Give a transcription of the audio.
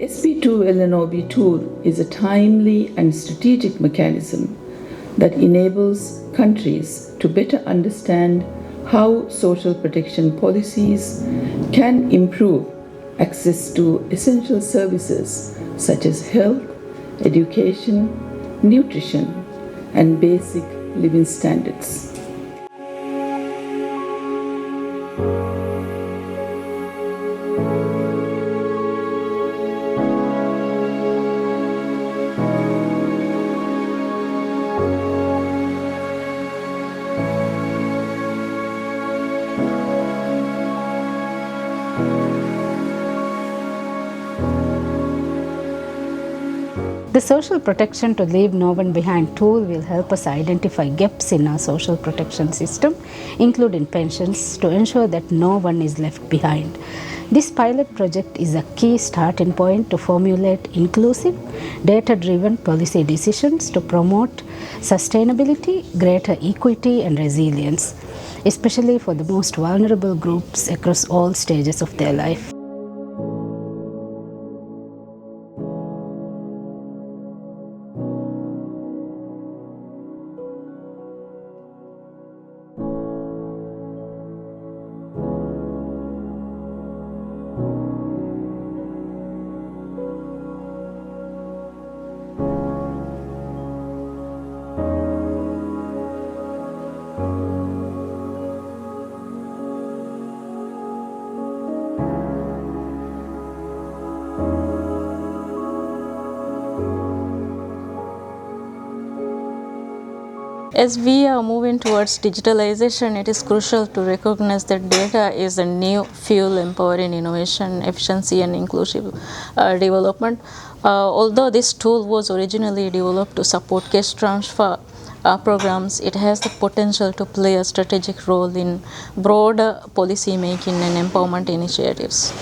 SP2 LNOB tool is a timely and strategic mechanism that enables countries to better understand how social protection policies can improve access to essential services such as health, education, nutrition, and basic living standards. The Social Protection to Leave No One Behind tool will help us identify gaps in our social protection system, including pensions, to ensure that no one is left behind. This pilot project is a key starting point to formulate inclusive, data-driven policy decisions to promote sustainability, greater equity, and resilience, especially for the most vulnerable groups across all stages of their life. As we are moving towards digitalization, it is crucial to recognize that data is a new fuel empowering innovation, efficiency, and inclusive development. Although this tool was originally developed to support cash transfer programs, it has the potential to play a strategic role in broader policy making and empowerment initiatives.